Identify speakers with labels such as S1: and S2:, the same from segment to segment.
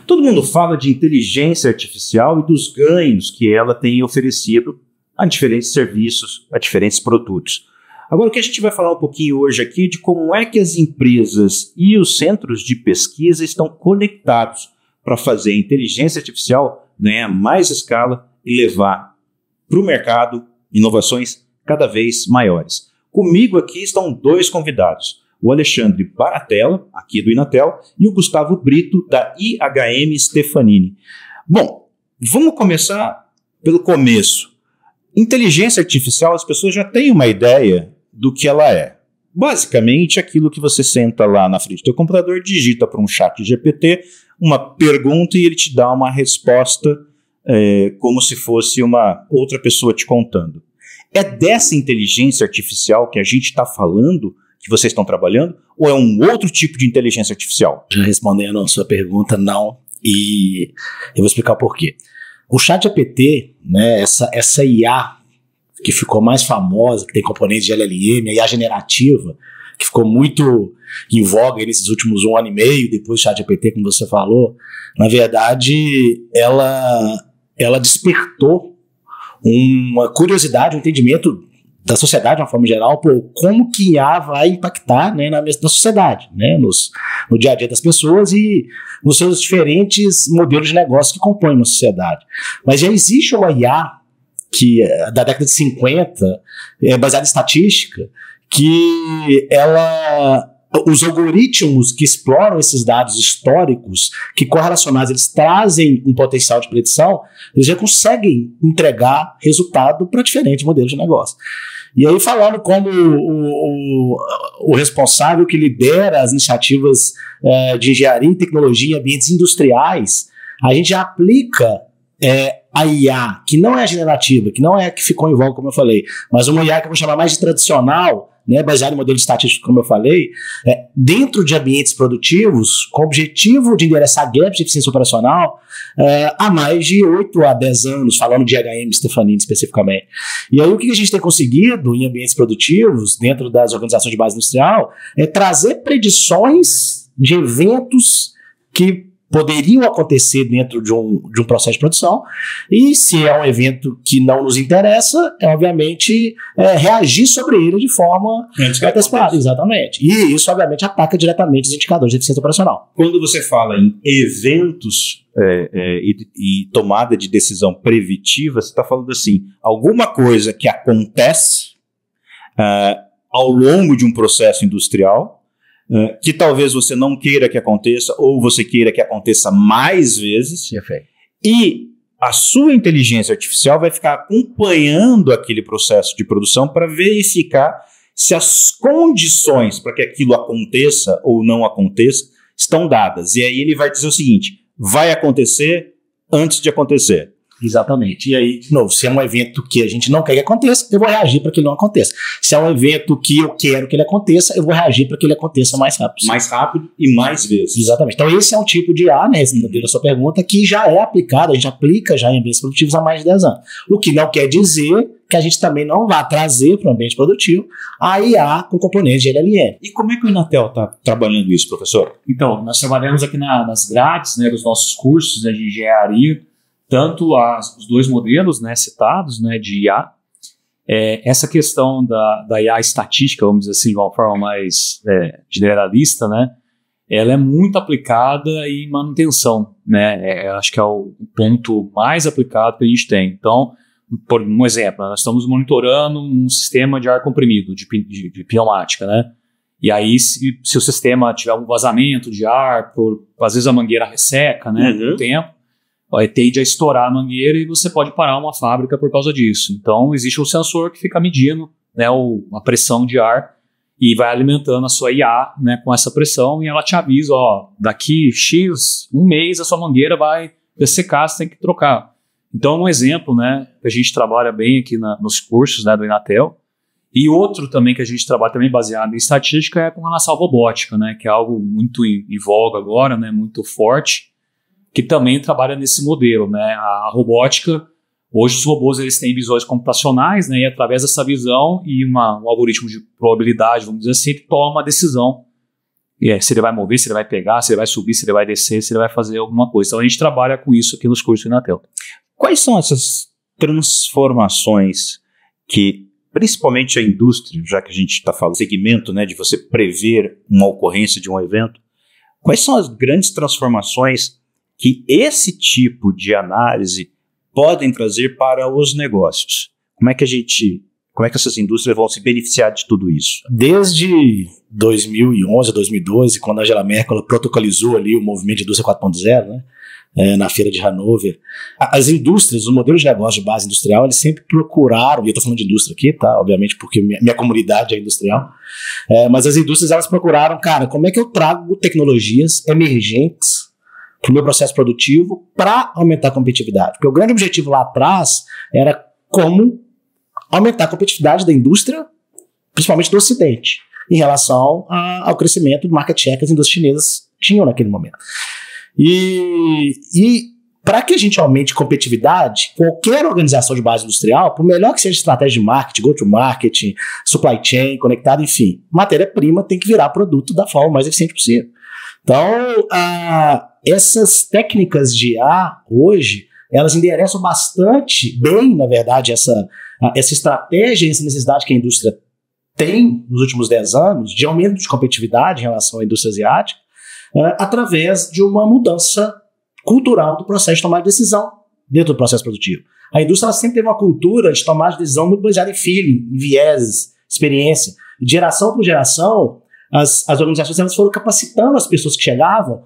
S1: Todo mundo fala de inteligência artificial e dos ganhos que ela tem oferecido a diferentes serviços, a diferentes produtos. Agora, o que a gente vai falar um pouquinho hoje aqui de como é que as empresas e os centros de pesquisa estão conectados para fazer a inteligência artificial ganhar mais escala e levar para o mercado inovações cada vez maiores. Comigo aqui estão dois convidados. O Alexandre Baratella, aqui do Inatel, e o Gustavo Brito, da IHM Stefanini. Bom, vamos começar pelo começo. Inteligência artificial, as pessoas já têm uma ideia do que ela é. Basicamente, aquilo que você senta lá na frente do teu computador, digita para um chat GPT uma pergunta e ele te dá uma resposta como se fosse uma outra pessoa te contando. É dessa inteligência artificial que a gente está falando, que vocês estão trabalhando, ou é um outro tipo de inteligência artificial?
S2: Já respondendo a sua pergunta, não, e eu vou explicar o porquê. O ChatGPT, né, essa IA que ficou mais famosa, que tem componentes de LLM, a IA generativa, que ficou muito em voga nesses últimos 1 ano e meio, depois do ChatGPT, como você falou, na verdade, ela despertou uma curiosidade, um entendimento da sociedade de uma forma geral, por como que IA vai impactar, né, na sociedade, né, no dia a dia das pessoas e nos seus diferentes modelos de negócio que compõem uma sociedade. Mas já existe uma IA que, da década de 50, baseada em estatística, que os algoritmos que exploram esses dados históricos, que correlacionados, eles trazem um potencial de predição, eles já conseguem entregar resultado para diferentes modelos de negócio. E aí, falando como o responsável que lidera as iniciativas de engenharia e tecnologia em ambientes industriais, a gente já aplica a IA, que não é a generativa, que não é a que ficou em voga, como eu falei, mas uma IA que eu vou chamar mais de tradicional, né, baseado em modelo estatístico, como eu falei, dentro de ambientes produtivos, com o objetivo de endereçar gaps de eficiência operacional há mais de 8 a 10 anos, falando de IHM Stefanini especificamente. E aí o que a gente tem conseguido em ambientes produtivos, dentro das organizações de base industrial, é trazer predições de eventos que poderiam acontecer dentro de um processo de produção, e se é um evento que não nos interessa, obviamente, reagir sobre ele de forma antecipada. Exatamente. E isso, obviamente, ataca diretamente os indicadores de eficiência operacional.
S1: Quando você fala em eventos e tomada de decisão preventiva, você está falando assim, alguma coisa que acontece ao longo de um processo industrial, que talvez você não queira que aconteça, ou você queira que aconteça mais vezes, e a sua inteligência artificial vai ficar acompanhando aquele processo de produção para verificar se as condições para que aquilo aconteça ou não aconteça estão dadas. E aí ele vai dizer o seguinte, vai acontecer antes de acontecer.
S2: Exatamente. E aí, de novo, se é um evento que a gente não quer que aconteça, eu vou reagir para que ele não aconteça. Se é um evento que eu quero que ele aconteça, eu vou reagir para que ele aconteça mais rápido.
S1: Mais rápido e mais vezes.
S2: Exatamente. Então esse é um tipo de IA, né, respondendo a sua pergunta, que já é aplicado, a gente aplica já em ambientes produtivos há mais de 10 anos. O que não quer dizer que a gente também não vá trazer para o ambiente produtivo a IA com componentes de LLM.
S1: E como é que o Inatel está trabalhando isso, professor?
S3: Então, nós trabalhamos aqui nas grades, né, dos nossos cursos, né, de engenharia, tanto os dois modelos, né, citados, né, de IA, essa questão da IA estatística, vamos dizer assim, de uma forma mais generalista, né, ela é muito aplicada em manutenção, né, acho que é o ponto mais aplicado que a gente tem. Então, por um exemplo, nós estamos monitorando um sistema de ar comprimido, de pneumática, né, e aí se o sistema tiver um vazamento de ar, às vezes a mangueira resseca, né, com o tempo, tende a estourar a mangueira e você pode parar uma fábrica por causa disso. Então, existe um sensor que fica medindo, né, a pressão de ar e vai alimentando a sua IA, né, com essa pressão e ela te avisa, daqui X, um mês a sua mangueira vai dessecar, você tem que trocar. Então, um exemplo, né, que a gente trabalha bem aqui nos cursos, né, do Inatel. E outro também que a gente trabalha também baseado em estatística é com relação à robótica, né, que é algo muito em voga agora, né, muito forte, que também trabalha nesse modelo, né? A robótica, Hoje os robôs eles têm visões computacionais, né, e através dessa visão e um algoritmo de probabilidade, vamos dizer assim, ele toma uma decisão. Se ele vai mover, se ele vai pegar, se ele vai subir, se ele vai descer, se ele vai fazer alguma coisa. Então a gente trabalha com isso aqui nos cursos do Inatel.
S1: Quais são essas transformações que, principalmente a indústria, já que a gente está falando segmento, né, de você prever uma ocorrência de um evento, quais são as grandes transformações que esse tipo de análise podem trazer para os negócios? Como é que essas indústrias vão se beneficiar de tudo isso?
S2: Desde 2011, 2012, quando a Angela Merkel protocolizou ali o movimento de indústria 4.0, né, na feira de Hannover, as indústrias, os modelos de negócio de base industrial, eles sempre procuraram, e eu estou falando de indústria aqui, tá? Obviamente porque minha comunidade é industrial, mas as indústrias elas procuraram, cara, como é que eu trago tecnologias emergentes para o meu processo produtivo para aumentar a competitividade? Porque o grande objetivo lá atrás era como aumentar a competitividade da indústria, principalmente do Ocidente, em relação ao crescimento do market share que as indústrias chinesas tinham naquele momento. E para que a gente aumente competitividade, qualquer organização de base industrial, por melhor que seja a estratégia de marketing, go-to-market, supply chain, conectado, enfim, matéria-prima tem que virar produto da forma mais eficiente possível. Então, essas técnicas de IA, hoje, elas endereçam bastante bem, na verdade, essa estratégia e essa necessidade que a indústria tem nos últimos 10 anos de aumento de competitividade em relação à indústria asiática, através de uma mudança cultural do processo de tomar de decisão dentro do processo produtivo. A indústria ela sempre teve uma cultura de tomar de decisão muito baseada em feeling, em vieses, experiência. De geração por geração, as organizações elas foram capacitando as pessoas que chegavam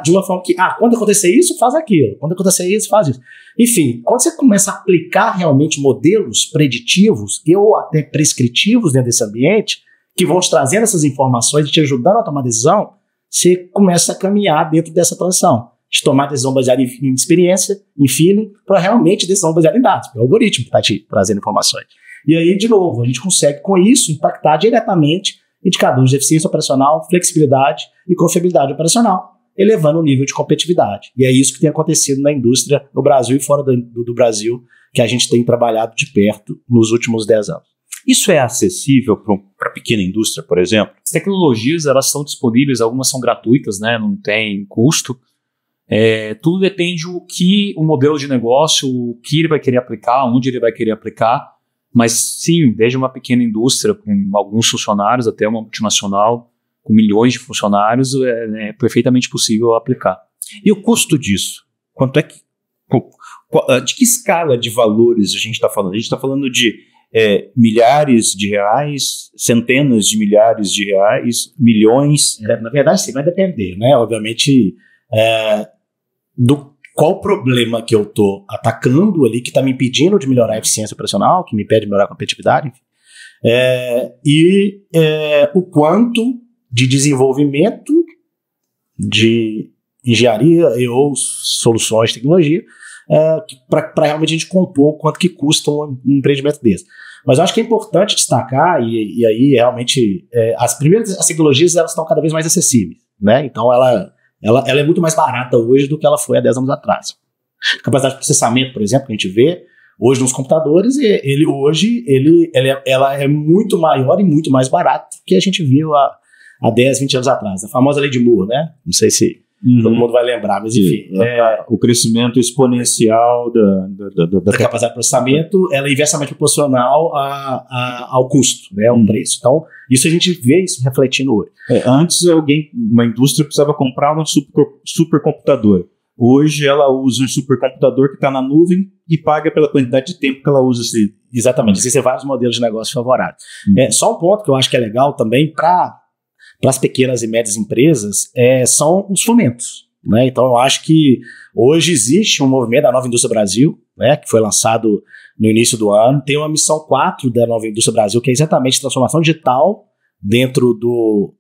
S2: de uma forma que, quando acontecer isso, faz aquilo. Quando acontecer isso, faz isso. Enfim, quando você começa a aplicar realmente modelos preditivos ou até prescritivos dentro desse ambiente, que vão te trazendo essas informações e te ajudando a tomar decisão, você começa a caminhar dentro dessa transição. De tomar decisão baseada em experiência, em feeling, para realmente decisão baseada em dados. É o algoritmo que está te trazendo informações. E aí, de novo, a gente consegue, com isso, impactar diretamente indicadores de eficiência operacional, flexibilidade e confiabilidade operacional, elevando o nível de competitividade. E é isso que tem acontecido na indústria, no Brasil e fora do Brasil, que a gente tem trabalhado de perto nos últimos 10 anos.
S1: Isso é acessível para a pequena indústria, por exemplo?
S3: As tecnologias, elas são disponíveis, algumas são gratuitas, né, não tem custo. Tudo depende do que o modelo de negócio, o que ele vai querer aplicar, onde ele vai querer aplicar. Mas sim, desde uma pequena indústria com alguns funcionários até uma multinacional com milhões de funcionários, é perfeitamente possível aplicar.
S1: E o custo disso? Quanto é que... De que escala de valores a gente está falando? A gente está falando de milhares de reais, centenas de milhares de reais, milhões?
S2: Na verdade, sim, vai depender, né? Obviamente, qual o problema que eu estou atacando ali, que está me impedindo de melhorar a eficiência operacional, que me impede de melhorar a competitividade, e o quanto de desenvolvimento de engenharia ou soluções de tecnologia para realmente a gente compor quanto que custa um empreendimento desse. Mas eu acho que é importante destacar, e aí realmente as tecnologias elas estão cada vez mais acessíveis, né? Então ela é muito mais barata hoje do que ela foi há 10 anos atrás. A capacidade de processamento, por exemplo, que a gente vê hoje nos computadores, ela é muito maior e muito mais barata do que a gente viu há 10, 20 anos atrás. A famosa lei de Moore, né? Não sei se todo mundo vai lembrar, mas enfim.
S1: O crescimento exponencial
S2: da capacidade de processamento, ela é inversamente proporcional ao custo, né? Ao preço. Então, isso a gente vê isso refletindo hoje.
S1: Antes, uma indústria precisava comprar um supercomputador. Hoje, ela usa um supercomputador que está na nuvem e paga pela quantidade de tempo que ela usa.
S2: Exatamente. Existem vários modelos de negócio favoráveis. Só um ponto que eu acho que é legal também para as pequenas e médias empresas são os fomentos, né? Então eu acho que hoje existe um movimento da Nova Indústria Brasil, né, que foi lançado no início do ano. Tem uma missão 4 da Nova Indústria Brasil, que é exatamente transformação digital dentro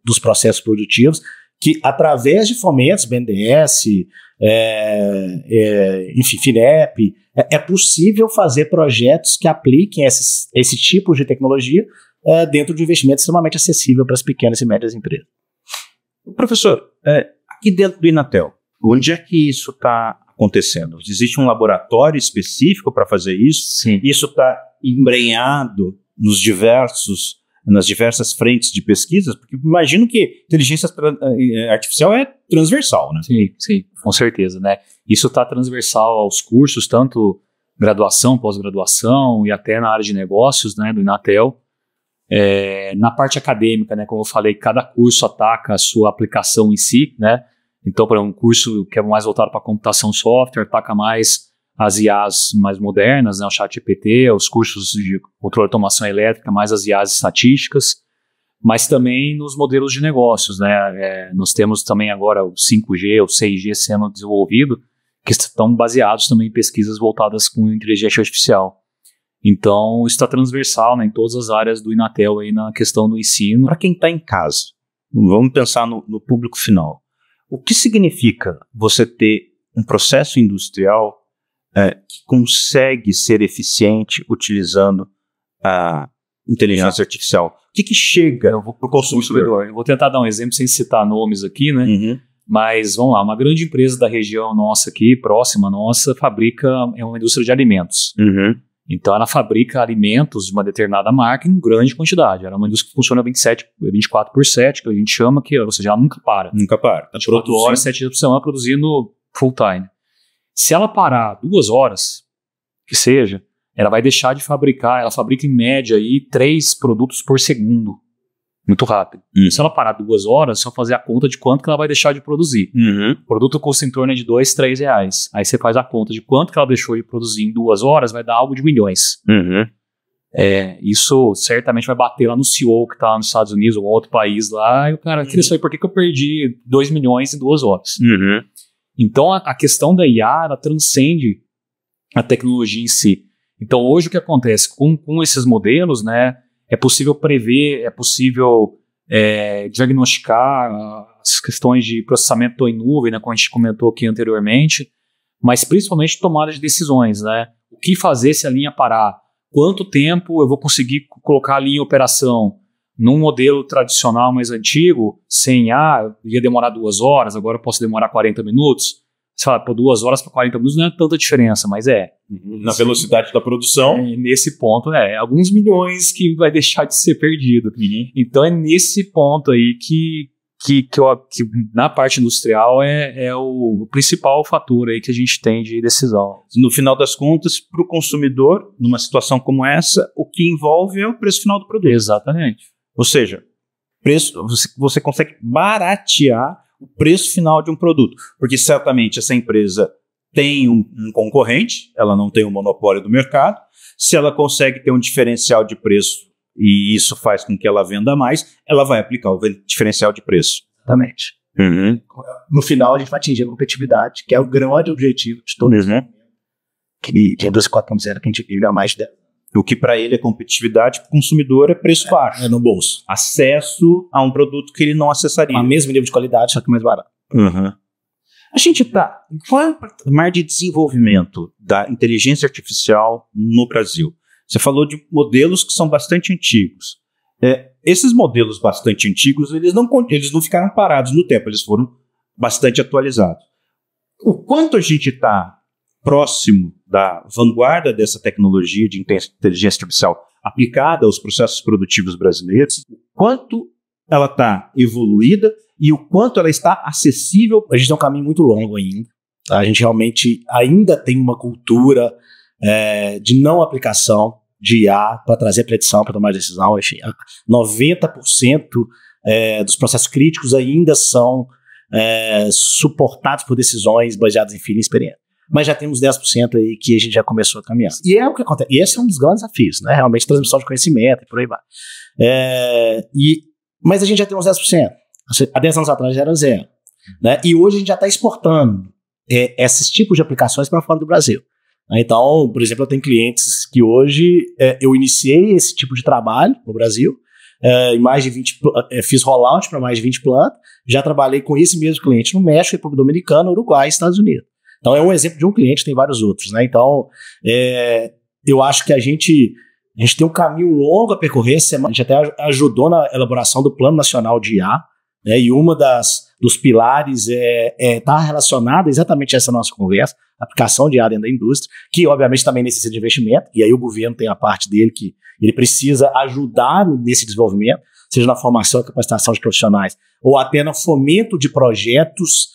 S2: dos processos produtivos, que através de fomentos, BNDES, enfim, FINEP, é possível fazer projetos que apliquem esse tipo de tecnologia dentro de um investimento extremamente acessível para as pequenas e médias empresas.
S1: Professor, aqui dentro do Inatel, onde é que isso está acontecendo? Existe um laboratório específico para fazer isso?
S3: Sim.
S1: Isso está embrenhado nas diversas frentes de pesquisas? Porque imagino que inteligência artificial é transversal, né?
S3: Sim, com certeza, né? Isso está transversal aos cursos, tanto graduação, pós-graduação e até na área de negócios, né, do Inatel. Na parte acadêmica, né, como eu falei, cada curso ataca a sua aplicação em si, né? Então, por exemplo, um curso que é mais voltado para computação software, ataca mais as IAs mais modernas, né, o ChatGPT, os cursos de controle de automação elétrica, mais as IAs estatísticas, mas também nos modelos de negócios, né? Nós temos também agora o 5G, o 6G sendo desenvolvido, que estão baseados também em pesquisas voltadas com inteligência artificial. Então, isso está transversal, né, em todas as áreas do Inatel aí na questão do ensino.
S1: Para quem está em casa, vamos pensar no público final. O que significa você ter um processo industrial que consegue ser eficiente utilizando a inteligência artificial? O que chega para o consumidor?
S3: Eu vou tentar dar um exemplo sem citar nomes aqui, né?
S1: Uhum.
S3: Mas vamos lá, uma grande empresa da região nossa aqui, próxima nossa, é uma indústria de alimentos.
S1: Uhum.
S3: Então ela fabrica alimentos de uma determinada marca em grande quantidade. Ela é uma indústria que funciona 24/7, que a gente chama, ou seja, ela nunca para.
S1: Nunca para. Tá
S3: 24 horas, 7 dias por semana, produzindo full time. Se ela parar 2 horas, que seja, ela vai deixar de fabricar. Ela fabrica em média aí 3 produtos por segundo. Muito rápido. Se ela parar 2 horas, é só fazer a conta de quanto que ela vai deixar de produzir.
S1: Uhum.
S3: O produto custa em torno de R$2, R$3. Aí você faz a conta de quanto que ela deixou de produzir em 2 horas, vai dar algo de milhões.
S1: Uhum.
S3: Isso certamente vai bater lá no CEO que está lá nos Estados Unidos ou em outro país lá, e o cara queria saber por que eu perdi 2 milhões em 2 horas.
S1: Uhum.
S3: Então a questão da IA, ela transcende a tecnologia em si. Então hoje o que acontece com esses modelos, né, é possível prever, é possível diagnosticar as questões de processamento em nuvem, né, como a gente comentou aqui anteriormente, mas principalmente tomada de decisões, né? O que fazer se a linha parar? Quanto tempo eu vou conseguir colocar a linha em operação? Num modelo tradicional mais antigo, sem IA, ia demorar 2 horas, agora eu posso demorar 40 minutos. Você fala, 2 horas para 40 minutos não é tanta diferença, mas
S1: Na velocidade da produção.
S3: Nesse ponto, alguns milhões que vai deixar de ser perdido.
S1: Uhum.
S3: Então é nesse ponto aí que na parte industrial é o principal fator aí que a gente tem de decisão.
S1: No final das contas, para o consumidor, numa situação como essa, o que envolve é o preço final do produto.
S3: Exatamente.
S1: Ou seja, você consegue baratear o preço final de um produto, porque certamente essa empresa tem um concorrente, ela não tem um monopólio do mercado. Se ela consegue ter um diferencial de preço e isso faz com que ela venda mais, ela vai aplicar o diferencial de preço.
S2: Exatamente.
S1: Uhum.
S2: No final, a gente vai atingir a competitividade, que é o grande objetivo de todo
S1: Uhum.
S2: que indústria 4.0 que a gente vive há mais de 10 anos.
S1: O que para ele é competitividade, para o consumidor é preço baixo.
S2: É no bolso.
S1: Acesso a um produto que ele não acessaria.
S2: Com o mesmo nível de qualidade, só que mais barato.
S1: Uhum. A gente está... Qual é o patamar de desenvolvimento da inteligência artificial no Brasil? Você falou de modelos que são bastante antigos. Esses modelos bastante antigos, eles não ficaram parados no tempo, eles foram bastante atualizados. O quanto a gente está próximo da vanguarda dessa tecnologia de inteligência artificial aplicada aos processos produtivos brasileiros, o quanto ela está evoluída e o quanto ela está acessível.
S2: A gente tem um caminho muito longo ainda. A gente realmente ainda tem uma cultura de não aplicação de IA para trazer predição, para tomar decisão. Enfim, 90% dos processos críticos ainda são suportados por decisões baseadas em feeling e experiência. Mas já temos 10% aí que a gente já começou a caminhar. E é o que acontece. E esse é um dos grandes desafios, né? Realmente transmissão de conhecimento e por aí vai. Mas a gente já tem uns 10%. Há 10 anos atrás já era 0%. Né? E hoje a gente já está exportando esses tipos de aplicações para fora do Brasil. Então, por exemplo, eu tenho clientes que hoje eu iniciei esse tipo de trabalho no Brasil, em mais de 20, fiz rollout para mais de 20 plantas, já trabalhei com esse mesmo cliente no México, República Dominicana, Uruguai e Estados Unidos. Então é um exemplo de um cliente, tem vários outros, né? Então, eu acho que a gente tem um caminho longo a percorrer. A gente até ajudou na elaboração do Plano Nacional de IA, né? E uma das dos pilares está relacionada exatamente a essa nossa conversa, aplicação de IA dentro da indústria, que obviamente também necessita de investimento, e aí o governo tem a parte dele que ele precisa ajudar nesse desenvolvimento, seja na formação e capacitação de profissionais, ou até no fomento de projetos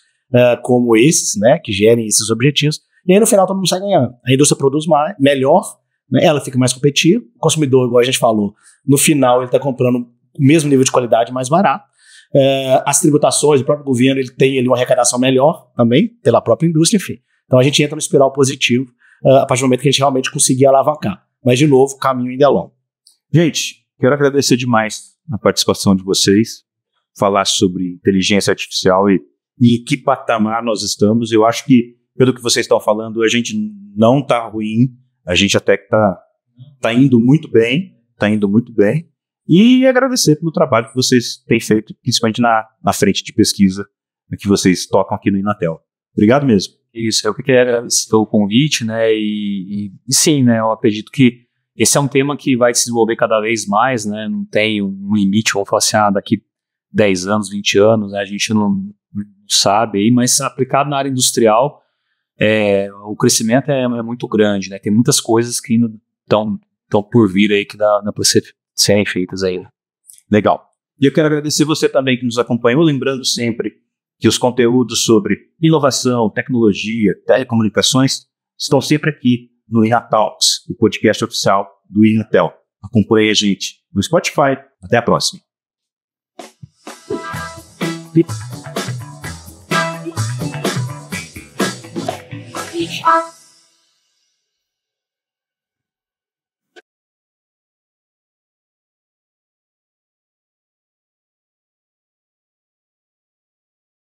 S2: como esses, né, que gerem esses objetivos, e aí no final todo mundo sai ganhando. A indústria produz melhor, né, ela fica mais competitiva, o consumidor, igual a gente falou, no final ele está comprando o mesmo nível de qualidade mais barato, as tributações, o próprio governo ele tem ali uma arrecadação melhor também, pela própria indústria, enfim. Então a gente entra no espiral positivo a partir do momento que a gente realmente conseguir alavancar. Mas, de novo, o caminho ainda é longo.
S1: Gente, quero agradecer demais a participação de vocês, falar sobre inteligência artificial e em que patamar nós estamos. Eu acho que, pelo que vocês estão falando, a gente não está ruim, a gente até que está indo muito bem, e agradecer pelo trabalho que vocês têm feito, principalmente na frente de pesquisa que vocês tocam aqui no Inatel. Obrigado mesmo.
S3: Isso, eu que quero agradecer pelo convite, né, e sim, né, eu acredito que esse é um tema que vai se desenvolver cada vez mais, né, não tem um limite, vamos falar assim, daqui 10 anos, 20 anos, né, a gente não sabe aí, mas aplicado na área industrial, o crescimento é muito grande, né, tem muitas coisas que ainda estão por vir aí que dá para serem feitas ainda.
S1: Legal. E eu quero agradecer você também que nos acompanhou, lembrando sempre que os conteúdos sobre inovação, tecnologia, telecomunicações estão sempre aqui no InaTalks, o podcast oficial do Inatel. Acompanhe a gente no Spotify. Até a próxima.
S4: Ah.